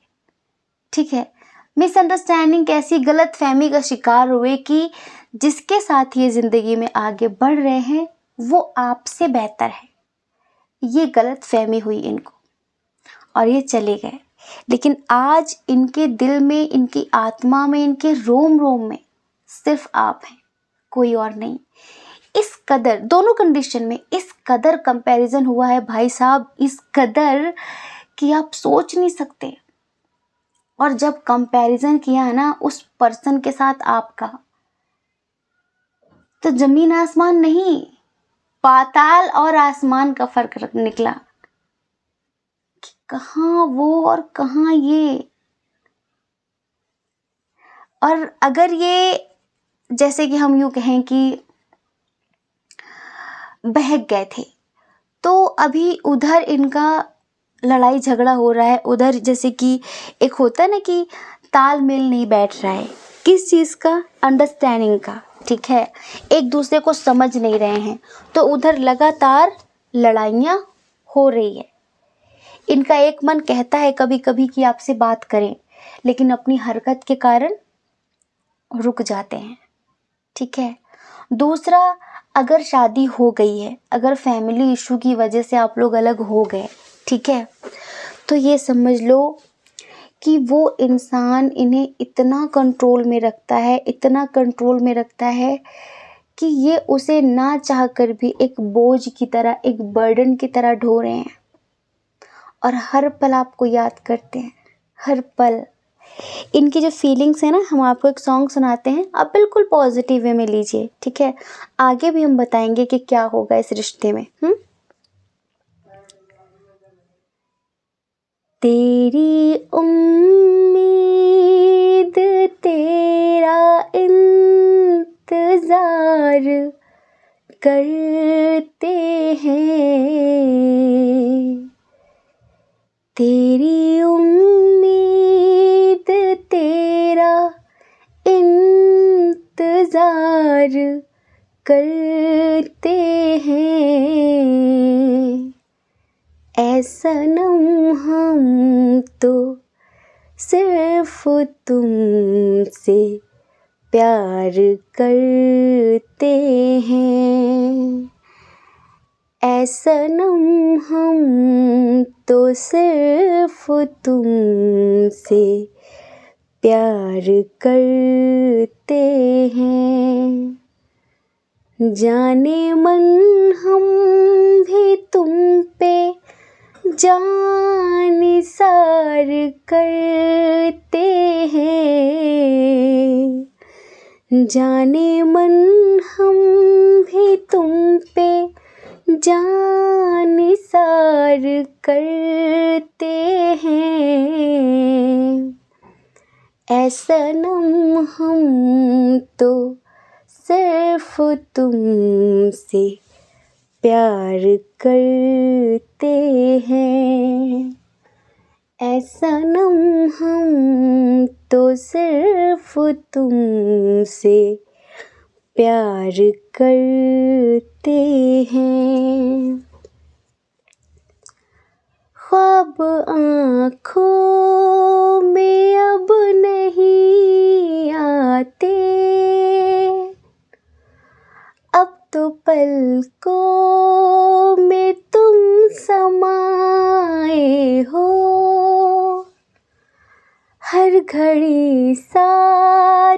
ठीक है, मिसअंडरस्टैंडिंग, कैसी गलत फहमी का शिकार हुए कि जिसके साथ ये ज़िंदगी में आगे बढ़ रहे हैं वो आपसे बेहतर है, ये गलत फहमी हुई इनको और ये चले गए। लेकिन आज इनके दिल में, इनकी आत्मा में, इनके रोम रोम में सिर्फ आप हैं, कोई और नहीं। इस कदर दोनों कंडीशन में इस कदर कंपैरिजन हुआ है भाई साहब, इस कदर कि आप सोच नहीं सकते। और जब कंपैरिजन किया है ना उस पर्सन के साथ आपका, तो जमीन आसमान नहीं, पाताल और आसमान का फर्क निकला कि कहाँ वो और कहाँ ये। और अगर ये, जैसे कि हम यूँ कहें कि बहक गए थे, तो अभी उधर इनका लड़ाई झगड़ा हो रहा है, उधर जैसे कि एक होता है ना कि तालमेल नहीं बैठ रहा है, किस चीज़ का, अंडरस्टैंडिंग का। ठीक है, एक दूसरे को समझ नहीं रहे हैं, तो उधर लगातार लड़ाइयाँ हो रही है। इनका एक मन कहता है कभी कभी कि आपसे बात करें, लेकिन अपनी हरकत के कारण रुक जाते हैं। ठीक है, दूसरा, अगर शादी हो गई है, अगर फैमिली इशू की वजह से आप लोग अलग हो गए, ठीक है, तो ये समझ लो कि वो इंसान इन्हें इतना कंट्रोल में रखता है, इतना कंट्रोल में रखता है कि ये उसे ना चाह कर भी एक बोझ की तरह, एक बर्डन की तरह ढो रहे हैं और हर पल आपको याद करते हैं, हर पल। इनकी जो फीलिंग्स है ना, हम आपको एक सॉन्ग सुनाते हैं, आप बिल्कुल पॉजिटिव वे में लीजिए। ठीक है, आगे भी हम बताएंगे कि क्या होगा इस रिश्ते में। तेरी उम्मीद तेरा इंतजार करते हैं, तेरी उम्मीद तेरा इंतजार करते हैं, ऐ सनम हम तो सिर्फ तुमसे प्यार करते हैं, ऐ सनम हम तो सिर्फ तुमसे प्यार करते हैं, जाने मन हम भी तुम पे जान निसार करते हैं, जाने मन हम भी तुम पे जान निसार करते हैं। ऐ सनम हम तो सिर्फ तुमसे प्यार करते हैं। ऐ सनम हम तो सिर्फ तुमसे प्यार करते हैं। ख्वाब आँखों में अब नहीं आते, अब तो पलकों में तुम समाए हो। हर घड़ी साथ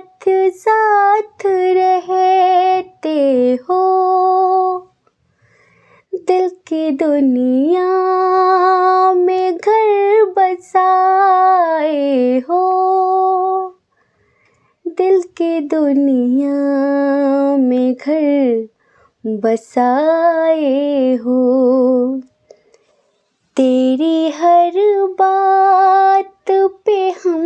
साथ रहते हो। दिल की दुनिया में घर बसाए हो। दिल की दुनिया में घर बसाए हो। तेरी हर बात पे हम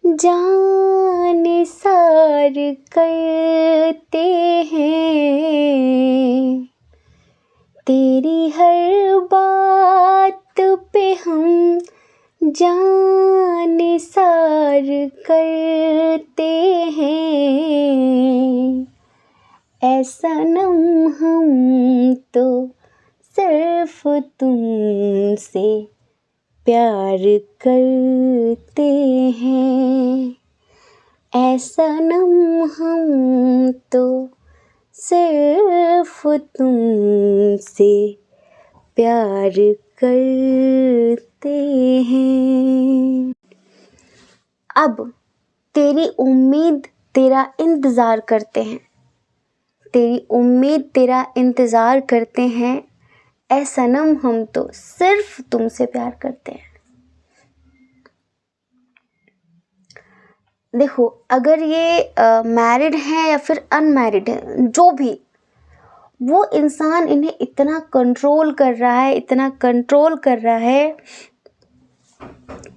जान निसार करते हैं। तेरी हर बात पे हम जान निसार करते हैं। ऐ सनम हम तो सिर्फ तुमसे प्यार करते हैं। ऐ सनम हम तो सिर्फ तुमसे प्यार करते हैं। अब तेरी उम्मीद तेरा इंतज़ार करते हैं। तेरी उम्मीद तेरा इंतज़ार करते हैं। ऐ सनम हम तो सिर्फ तुमसे प्यार करते हैं। देखो, अगर ये मैरिड हैं या फिर अनमैरिड हैं, जो भी, वो इंसान इन्हें इतना कंट्रोल कर रहा है, इतना कंट्रोल कर रहा है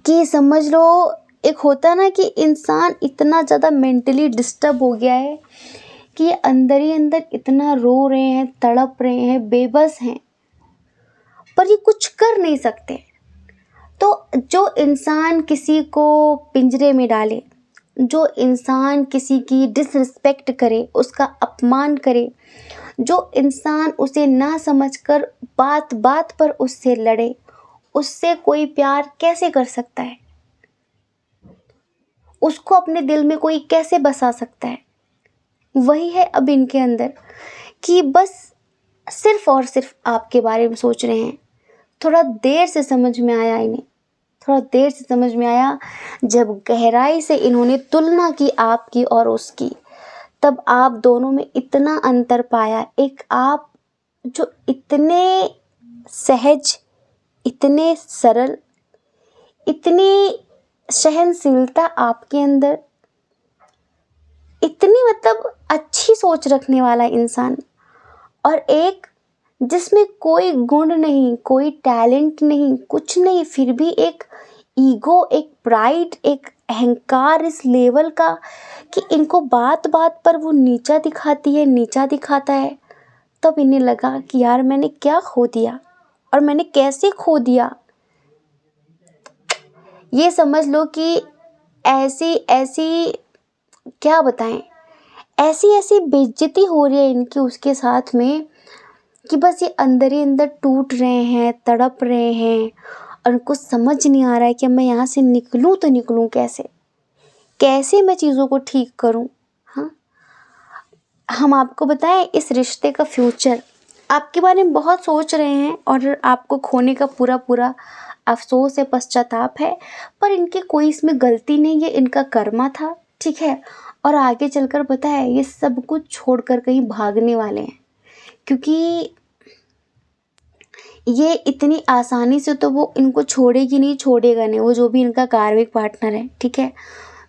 कि समझ लो, एक होता ना कि इंसान इतना ज़्यादा मेंटली डिस्टर्ब हो गया है कि ये अंदर ही अंदर इतना रो रहे हैं, तड़प रहे हैं, बेबस हैं, पर ये कुछ कर नहीं सकते। तो जो इंसान किसी को पिंजरे में डाले, जो इंसान किसी की डिसरिस्पेक्ट करे, उसका अपमान करे, जो इंसान उसे ना समझकर बात बात पर उससे लड़े, उससे कोई प्यार कैसे कर सकता है? उसको अपने दिल में कोई कैसे बसा सकता है? वही है अब इनके अंदर कि बस सिर्फ और सिर्फ आपके बारे में सोच रहे हैं। थोड़ा देर से समझ में आया इन्हें, थोड़ा देर से समझ में आया जब गहराई से इन्होंने तुलना की आपकी और उसकी, तब आप दोनों में इतना अंतर पाया। एक आप जो इतने सहज, इतने सरल, इतनी सहनशीलता आपके अंदर, इतनी मतलब अच्छी सोच रखने वाला इंसान, और एक जिसमें कोई गुण नहीं, कोई टैलेंट नहीं, कुछ नहीं, फिर भी एक ईगो, एक प्राइड, एक अहंकार इस लेवल का कि इनको बात बात पर वो नीचा दिखाती है, नीचा दिखाता है। तब इन्हें लगा कि यार मैंने क्या खो दिया और मैंने कैसे खो दिया। ये समझ लो कि ऐसी ऐसी, क्या बताएं, ऐसी ऐसी बेइज्जती हो रही है इनकी उसके साथ में कि बस ये अंदर ही अंदर टूट रहे हैं, तड़प रहे हैं, और उनको समझ नहीं आ रहा है कि मैं यहाँ से निकलूँ तो निकलूँ कैसे, कैसे मैं चीज़ों को ठीक करूँ। हाँ, हम आपको बताएं, इस रिश्ते का फ्यूचर आपके बारे में बहुत सोच रहे हैं और आपको खोने का पूरा पूरा अफसोस है, पश्चाताप है, पर इनकी कोई इसमें गलती नहीं है, इनका कर्मा था, ठीक है। और आगे चलकर पता है ये सब कुछ छोड़कर कहीं भागने वाले हैं, क्योंकि ये इतनी आसानी से तो वो इनको छोड़ेगी नहीं, छोड़ेगा नहीं, वो जो भी इनका कार्मिक पार्टनर है, ठीक है।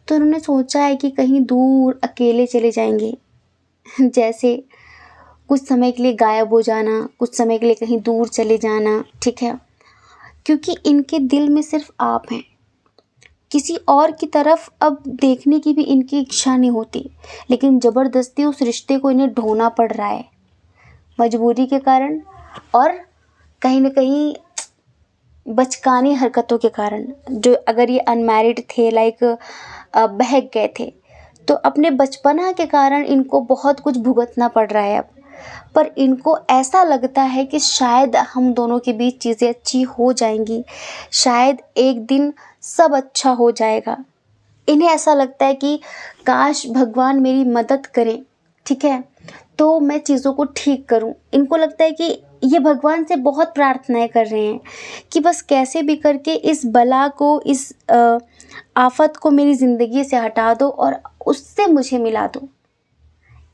तो उन्होंने सोचा है कि कहीं दूर अकेले चले जाएंगे, जैसे कुछ समय के लिए गायब हो जाना, कुछ समय के लिए कहीं दूर चले जाना, ठीक है, क्योंकि इनके दिल में सिर्फ आप हैं। किसी और की तरफ अब देखने की भी इनकी इच्छा नहीं होती, लेकिन ज़बरदस्ती उस रिश्ते को इन्हें ढोना पड़ रहा है, मजबूरी के कारण और कहीं न कहीं बचकानी हरकतों के कारण। जो अगर ये अनमैरिड थे, लाइक बहक गए थे, तो अपने बचपना के कारण इनको बहुत कुछ भुगतना पड़ रहा है अब। पर इनको ऐसा लगता है कि शायद हम दोनों के बीच चीज़ें अच्छी हो जाएंगी, शायद एक दिन सब अच्छा हो जाएगा। इन्हें ऐसा लगता है कि काश भगवान मेरी मदद करें, ठीक है, तो मैं चीज़ों को ठीक करूं। इनको लगता है कि ये भगवान से बहुत प्रार्थनाएं कर रहे हैं कि बस कैसे भी करके इस बला को, इस आफत को मेरी ज़िंदगी से हटा दो और उससे मुझे मिला दो।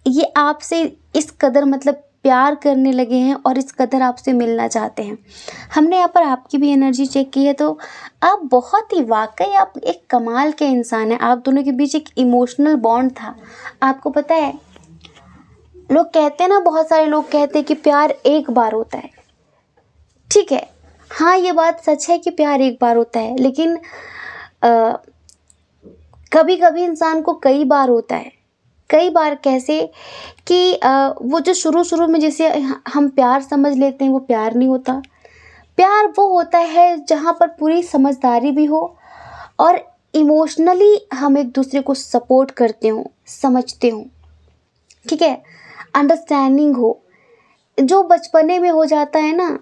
ये आपसे इस कदर मतलब प्यार करने लगे हैं और इस कदर आपसे मिलना चाहते हैं। हमने यहाँ पर आपकी भी एनर्जी चेक की है, तो आप बहुत ही, वाकई आप एक कमाल के इंसान हैं। आप दोनों के बीच एक इमोशनल बॉन्ड था। आपको पता है, लोग कहते हैं ना, बहुत सारे लोग कहते हैं कि प्यार एक बार होता है, ठीक है, हाँ ये बात सच है कि प्यार एक बार होता है, लेकिन कभी कभी इंसान को कई बार होता है। कई बार कैसे कि वो जो शुरू शुरू में जिसे हम प्यार समझ लेते हैं वो प्यार नहीं होता। प्यार वो होता है जहाँ पर पूरी समझदारी भी हो और इमोशनली हम एक दूसरे को सपोर्ट करते हों, समझते हों, ठीक है, अंडरस्टैंडिंग हो। जो बचपने में हो जाता है ना,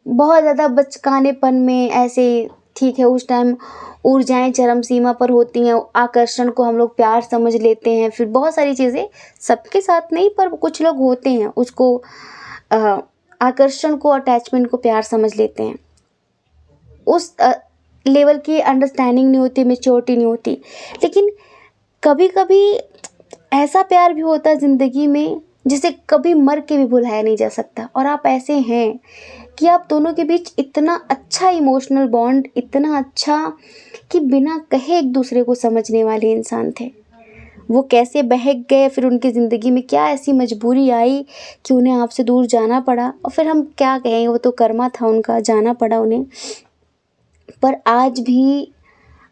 बहुत ज़्यादा बचकानेपन में ऐसे, ठीक है, उस टाइम ऊर्जाएं चरम सीमा पर होती हैं, आकर्षण को हम लोग प्यार समझ लेते हैं, फिर बहुत सारी चीज़ें, सबके साथ नहीं पर कुछ लोग होते हैं उसको आकर्षण को, अटैचमेंट को प्यार समझ लेते हैं। उस लेवल की अंडरस्टैंडिंग नहीं होती, मैच्योरिटी नहीं होती। लेकिन कभी कभी ऐसा प्यार भी होता है ज़िंदगी में जिसे कभी मर के भी भुलाया नहीं जा सकता। और आप ऐसे हैं कि आप दोनों के बीच इतना अच्छा इमोशनल बॉन्ड, इतना अच्छा कि बिना कहे एक दूसरे को समझने वाले इंसान थे। वो कैसे बहक गए, फिर उनकी ज़िंदगी में क्या ऐसी मजबूरी आई कि उन्हें आपसे दूर जाना पड़ा, और फिर हम क्या कहें, वो तो कर्मा था उनका, जाना पड़ा उन्हें। पर आज भी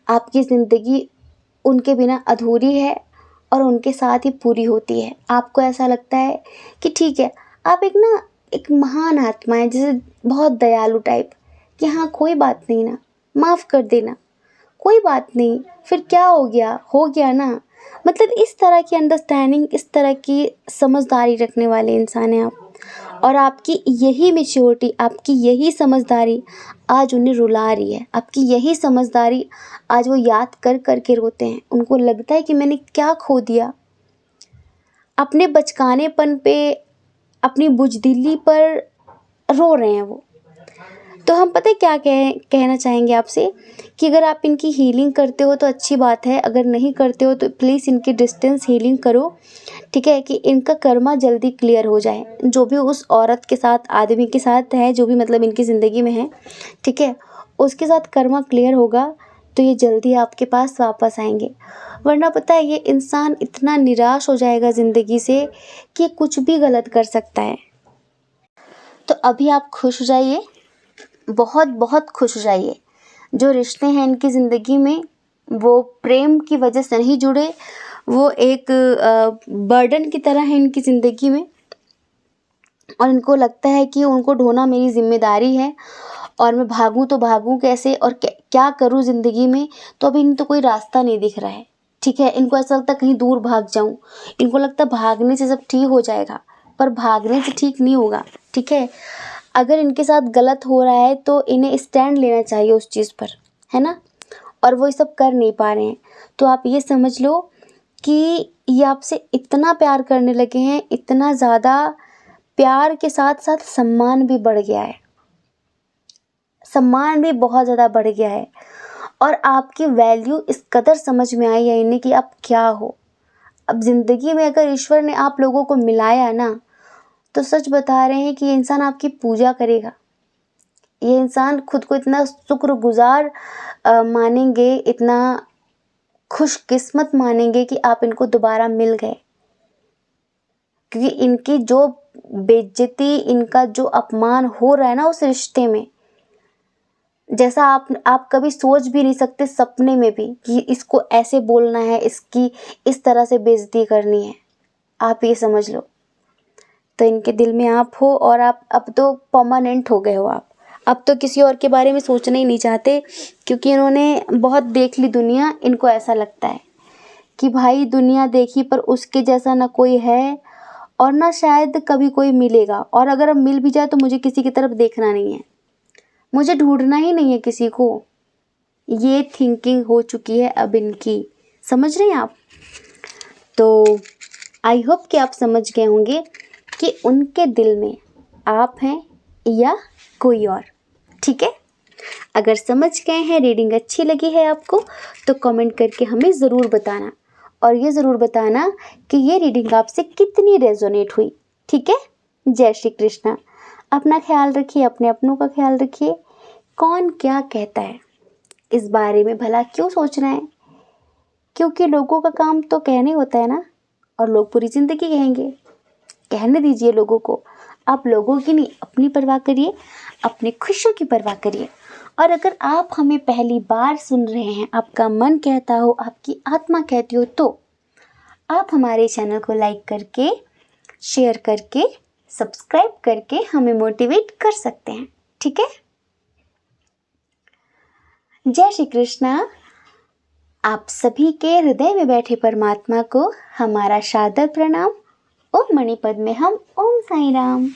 आपकी ज़िंदगी उनके बिना अधूरी है और उनके साथ ही पूरी होती है। आपको ऐसा लगता है कि ठीक है, आप एक महान आत्मा है, जैसे बहुत दयालु टाइप, कि हाँ कोई बात नहीं ना, माफ़ कर देना, कोई बात नहीं, फिर क्या हो गया ना। मतलब इस तरह की अंडरस्टैंडिंग, इस तरह की समझदारी रखने वाले इंसान हैं आप। और आपकी यही मैच्योरिटी, आपकी यही समझदारी आज उन्हें रुला रही है। आपकी यही समझदारी आज वो याद कर कर के रोते हैं। उनको लगता है कि मैंने क्या खो दिया। अपने बचकानेपन पे, अपनी बुज़दिली पर रो रहे हैं वो। तो हम पता है क्या कहना चाहेंगे आपसे, कि अगर आप इनकी हीलिंग करते हो तो अच्छी बात है, अगर नहीं करते हो तो प्लीज़ इनकी डिस्टेंस हीलिंग करो, ठीक है, कि इनका कर्मा जल्दी क्लियर हो जाए। जो भी उस औरत के साथ, आदमी के साथ है, जो भी मतलब इनकी ज़िंदगी में है, ठीक है, उसके साथ कर्मा क्लियर होगा तो ये जल्दी आपके पास वापस आएंगे। वरना पता है, ये इंसान इतना निराश हो जाएगा ज़िंदगी से कि कुछ भी गलत कर सकता है। तो अभी आप खुश हो जाइए, बहुत बहुत खुश हो जाइए। जो रिश्ते हैं इनकी ज़िंदगी में, वो प्रेम की वजह से नहीं जुड़े, वो एक बर्डन की तरह है इनकी ज़िंदगी में। और इनको लगता है कि उनको ढोना मेरी जिम्मेदारी है और मैं भागूं तो भागूं कैसे, और क्या करूं ज़िंदगी में। तो अभी इन्हें तो कोई रास्ता नहीं दिख रहा है, ठीक है। इनको ऐसा लगता है कहीं दूर भाग जाऊं, इनको लगता है भागने से सब ठीक हो जाएगा, पर भागने से ठीक नहीं होगा, ठीक है। अगर इनके साथ गलत हो रहा है तो इन्हें स्टैंड लेना चाहिए उस चीज़ पर, है ना। और वो ये सब कर नहीं पा रहे हैं, तो आप ये समझ लो कि ये आपसे इतना प्यार करने लगे हैं, इतना ज़्यादा प्यार के साथ साथ सम्मान भी बढ़ गया है, सम्मान भी बहुत ज़्यादा बढ़ गया है। और आपकी वैल्यू इस कदर समझ में आई है इन्हें कि आप क्या हो। अब ज़िंदगी में अगर ईश्वर ने आप लोगों को मिलाया ना, तो सच बता रहे हैं कि ये इंसान आपकी पूजा करेगा। ये इंसान खुद को इतना शुक्रगुजार मानेंगे, इतना खुशकिस्मत मानेंगे कि आप इनको दोबारा मिल गए। क्योंकि इनकी जो बेइज्जती, इनका जो अपमान हो रहा है ना उस रिश्ते में, जैसा आप कभी सोच भी नहीं सकते सपने में भी कि इसको ऐसे बोलना है, इसकी इस तरह से बेइज्जती करनी है। आप ये समझ लो। तो इनके दिल में आप हो और आप अब तो परमानेंट हो गए हो। आप अब तो किसी और के बारे में सोचना ही नहीं चाहते, क्योंकि इन्होंने बहुत देख ली दुनिया। इनको ऐसा लगता है कि भाई दुनिया देखी पर उसके जैसा ना कोई है और ना शायद कभी कोई मिलेगा, और अगर अब मिल भी जाए तो मुझे किसी की तरफ देखना नहीं है, मुझे ढूंढना ही नहीं है किसी को। ये थिंकिंग हो चुकी है अब इनकी। समझ रहे हैं आप? तो आई होप कि आप समझ गए होंगे कि उनके दिल में आप हैं या कोई और। ठीक है? अगर समझ गए हैं, रीडिंग अच्छी लगी है आपको, तो कमेंट करके हमें ज़रूर बताना, और ये ज़रूर बताना कि ये रीडिंग आपसे कितनी रेजोनेट हुई। ठीक है? जय श्री कृष्णा। अपना ख्याल रखिए, अपने अपनों का ख्याल रखिए। कौन क्या कहता है इस बारे में भला क्यों सोचना है? क्योंकि लोगों का काम तो कहने होता है ना, और लोग पूरी ज़िंदगी कहेंगे। कहने दीजिए लोगों को। आप लोगों की नहीं, अपनी परवाह करिए, अपनी खुशियों की परवाह करिए। और अगर आप हमें पहली बार सुन रहे हैं, आपका मन कहता हो, आपकी आत्मा कहती हो, तो आप हमारे चैनल को लाइक करके, शेयर करके, सब्सक्राइब करके हमें मोटिवेट कर सकते हैं। ठीक है? जय श्री कृष्णा। आप सभी के हृदय में बैठे परमात्मा को हमारा सादर प्रणाम। ओम मणिपद में हम ओम साईं राम।